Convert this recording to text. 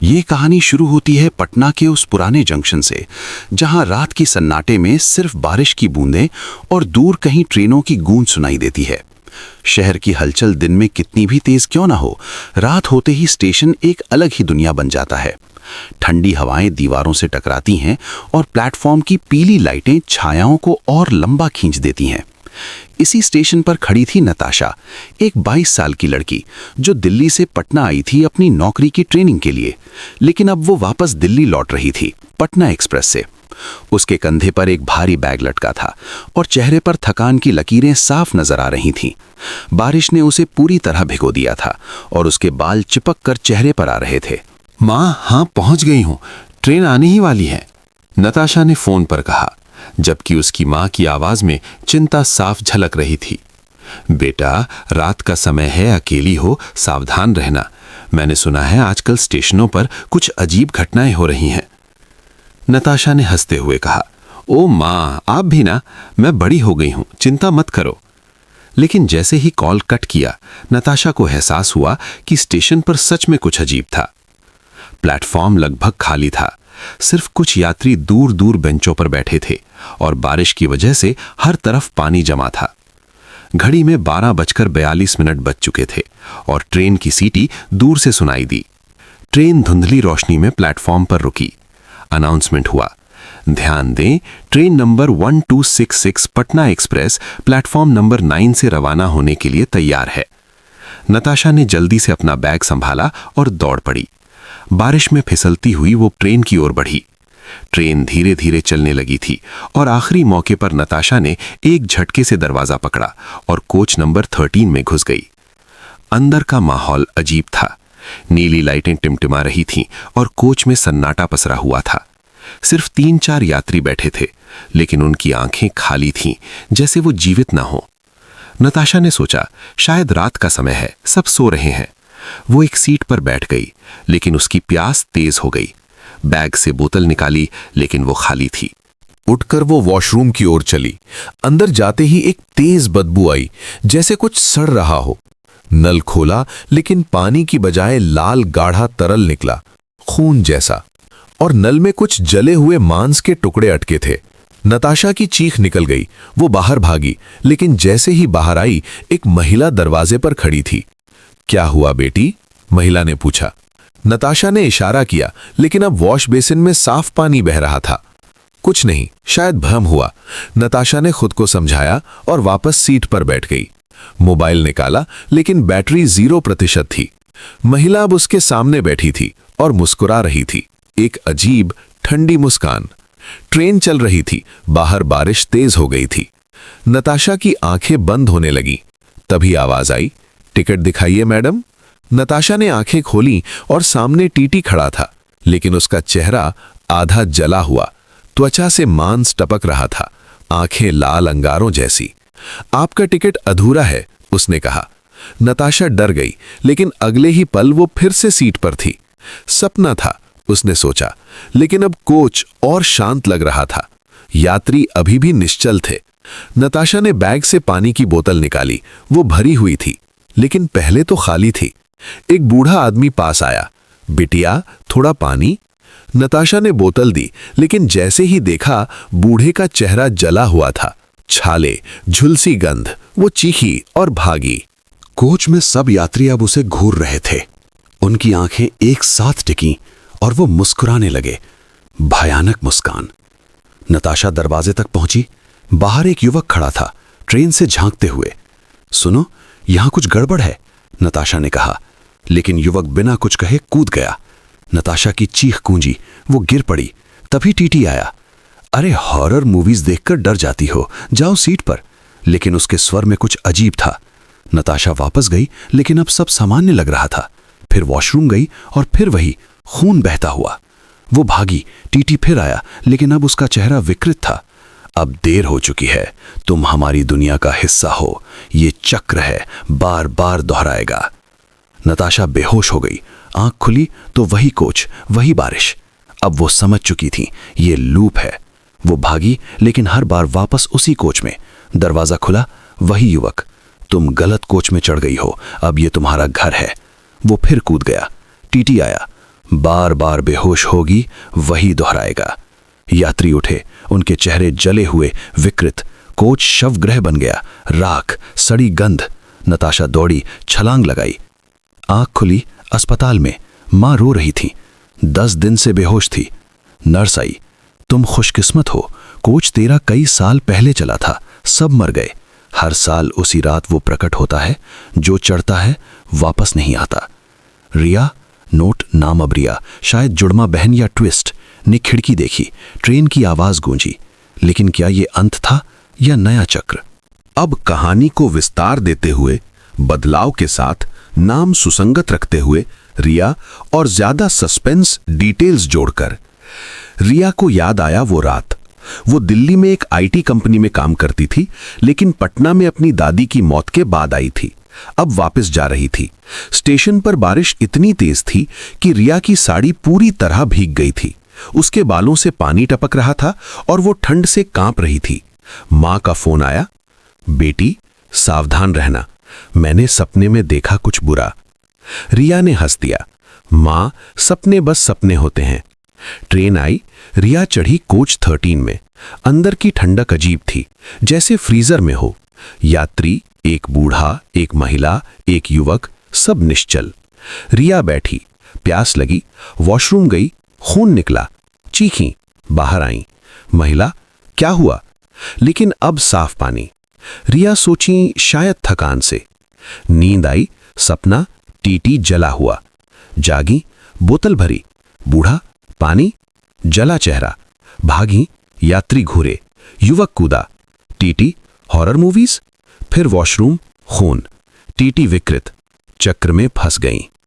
ये कहानी शुरू होती है पटना के उस पुराने जंक्शन से, जहां रात की सन्नाटे में सिर्फ बारिश की बूंदें और दूर कहीं ट्रेनों की गूंज सुनाई देती है। शहर की हलचल दिन में कितनी भी तेज क्यों ना हो, रात होते ही स्टेशन एक अलग ही दुनिया बन जाता है। ठंडी हवाएं दीवारों से टकराती हैं और प्लेटफॉर्म की पीली लाइटें छायाओं को और लंबा खींच देती हैं। इसी स्टेशन पर खड़ी थी नताशा, एक 22 साल की लड़की जो दिल्ली से पटना आई थी अपनी नौकरी की ट्रेनिंग के लिए। लेकिन अब वो वापस दिल्ली लौट रही थी, पटना एक्सप्रेस से। उसके कंधे पर एक भारी बैग लटका था और चेहरे पर थकान की लकीरें साफ नजर आ रही थीं। बारिश ने उसे पूरी तरह भिगो दिया था और उसके बाल चिपक कर चेहरे पर आ रहे थे। माँ, हाँ पहुंच गई हूँ, ट्रेन आने ही वाली है, नताशा ने फोन पर कहा, जबकि उसकी माँ की आवाज में चिंता साफ झलक रही थी। बेटा, रात का समय है, अकेली हो, सावधान रहना। मैंने सुना है आजकल स्टेशनों पर कुछ अजीब घटनाएं हो रही हैं। नताशा ने हंसते हुए कहा, ओ माँ, आप भी ना, मैं बड़ी हो गई हूं, चिंता मत करो। लेकिन जैसे ही कॉल कट किया, नताशा को एहसास हुआ कि स्टेशन पर सच में कुछ अजीब था। प्लेटफॉर्म लगभग खाली था, सिर्फ कुछ यात्री दूर दूर बेंचों पर बैठे थे और बारिश की वजह से हर तरफ पानी जमा था। घड़ी में 12:42 बज चुके थे और ट्रेन की सीटी दूर से सुनाई दी। ट्रेन धुंधली रोशनी में प्लेटफॉर्म पर रुकी। अनाउंसमेंट हुआ, ध्यान दें, train number 1266 Patna express platform number 9 से रवाना होने के लिए तैयार है। नताशा ने जल्दी से अपना बैग संभाला और दौड़ पड़ी। बारिश में फिसलती हुई वो ट्रेन की ओर बढ़ी। ट्रेन धीरे धीरे चलने लगी थी और आखिरी मौके पर नताशा ने एक झटके से दरवाजा पकड़ा और कोच नंबर 13 में घुस गई। अंदर का माहौल अजीब था। नीली लाइटें टिमटिमा रही थीं और कोच में सन्नाटा पसरा हुआ था। सिर्फ 3-4 यात्री बैठे थे, लेकिन उनकी आंखें खाली थीं, जैसे वो जीवित न हो। नताशा ने सोचा, शायद रात का समय है, सब सो रहे हैं। वो एक सीट पर बैठ गई, लेकिन उसकी प्यास तेज हो गई। बैग से बोतल निकाली, लेकिन वो खाली थी। उठकर वो वॉशरूम की ओर चली। अंदर जाते ही एक तेज बदबू आई, जैसे कुछ सड़ रहा हो। नल खोला, लेकिन पानी की बजाय लाल गाढ़ा तरल निकला, खून जैसा, और नल में कुछ जले हुए मांस के टुकड़े अटके थे। नताशा की चीख निकल गई। वो बाहर भागी, लेकिन जैसे ही बाहर आई, एक महिला दरवाजे पर खड़ी थी। क्या हुआ बेटी? महिला ने पूछा। नताशा ने इशारा किया, लेकिन अब वॉश बेसिन में साफ पानी बह रहा था। कुछ नहीं, शायद भ्रम हुआ, नताशा ने खुद को समझाया और वापस सीट पर बैठ गई। मोबाइल निकाला, लेकिन बैटरी 0% थी। महिला अब उसके सामने बैठी थी और मुस्कुरा रही थी, एक अजीब ठंडी मुस्कान। ट्रेन चल रही थी, बाहर बारिश तेज हो गई थी। नताशा की आंखें बंद होने लगी। तभी आवाज आई, टिकट दिखाइए मैडम। नताशा ने आंखें खोली और सामने टीटी खड़ा था, लेकिन उसका चेहरा आधा जला हुआ, त्वचा से मांस टपक रहा था, आंखें लाल अंगारों जैसी। आपका टिकट अधूरा है, उसने कहा। नताशा डर गई, लेकिन अगले ही पल वो फिर से सीट पर थी। सपना था, उसने सोचा, लेकिन अब कोच और शांत लग रहा था। यात्री अभी भी निश्चल थे। नताशा ने बैग से पानी की बोतल निकाली। वो भरी हुई थी, लेकिन पहले तो खाली थी। एक बूढ़ा आदमी पास आया। बिटिया, थोड़ा पानी। नताशा ने बोतल दी, लेकिन जैसे ही देखा, बूढ़े का चेहरा जला हुआ था, छाले, झुलसी गंध। वो चीखी और भागी। कोच में सब यात्री अब उसे घूर रहे थे। उनकी आंखें एक साथ टिकीं और वो मुस्कुराने लगे, भयानक मुस्कान। नताशा दरवाजे तक पहुंची। बाहर एक युवक खड़ा था, ट्रेन से झांकते हुए। सुनो, यहां कुछ गड़बड़ है, नताशा ने कहा, लेकिन युवक बिना कुछ कहे कूद गया। नताशा की चीख गूंजी, वो गिर पड़ी। तभी टीटी आया। अरे, हॉरर मूवीज देखकर डर जाती हो, जाओ सीट पर। लेकिन उसके स्वर में कुछ अजीब था। नताशा वापस गई, लेकिन अब सब सामान्य लग रहा था। फिर वॉशरूम गई और फिर वही खून बहता हुआ। वो भागी, टीटी फिर आया, लेकिन अब उसका चेहरा विकृत था। अब देर हो चुकी है, तुम हमारी दुनिया का हिस्सा हो, ये चक्र है, बार बार दोहराएगा। नताशा बेहोश हो गई। आंख खुली तो वही कोच, वही बारिश। अब वो समझ चुकी थी, ये लूप है। वो भागी, लेकिन हर बार वापस उसी कोच में। दरवाजा खुला, वही युवक। तुम गलत कोच में चढ़ गई हो, अब ये तुम्हारा घर है। वो फिर कूद गया। टीटी आया। बार बार बेहोश होगी, वही दोहराएगा। यात्री उठे, उनके चेहरे जले हुए, विकृत। कोच शवगृह बन गया, राख, सड़ी गंध। नताशा दौड़ी, छलांग लगाई। आंख खुली, अस्पताल में मां रो रही थी। 10 दिन से बेहोश थी। नर्स आई, तुम खुशकिस्मत हो, कोच तेरा कई साल पहले चला था, सब मर गए। हर साल उसी रात वो प्रकट होता है, जो चढ़ता है वापस नहीं आता। रिया, नोट नाम अब रिया, शायद जुड़मा बहन या ट्विस्ट, ने खिड़की देखी। ट्रेन की आवाज गूंजी। लेकिन क्या ये अंत था या नया चक्र? अब कहानी को विस्तार देते हुए, बदलाव के साथ, नाम सुसंगत रखते हुए, रिया और ज्यादा सस्पेंस डिटेल्स जोड़कर। रिया को याद आया वो रात। वो दिल्ली में एक आईटी कंपनी में काम करती थी, लेकिन पटना में अपनी दादी की मौत के बाद आई थी। अब वापस जा रही थी। स्टेशन पर बारिश इतनी तेज थी कि रिया की साड़ी पूरी तरह भीग गई थी। उसके बालों से पानी टपक रहा था और वो ठंड से कांप रही थी। मां का फोन आया, बेटी सावधान रहना, मैंने सपने में देखा कुछ बुरा। रिया ने हंस दिया। मां, सपने बस सपने होते हैं। ट्रेन आई, रिया चढ़ी कोच 13 में। अंदर की ठंडक अजीब थी, जैसे फ्रीजर में हो। यात्री, एक बूढ़ा, एक महिला, एक युवक, सब निश्चल। रिया बैठी, प्यास लगी, वॉशरूम गई, खून निकला, चीखीं, बाहर आईं। महिला, क्या हुआ? लेकिन अब साफ पानी। रिया सोची शायद थकान से। नींद आई, सपना, टीटी जला हुआ। जागी, बोतल भरी, बूढ़ा, पानी, जला चेहरा। भागी, यात्री घूरे, युवक कूदा। TT, horror movies. फिर वॉशरूम, खून, टीटी विकृत। चक्र में फंस गईं।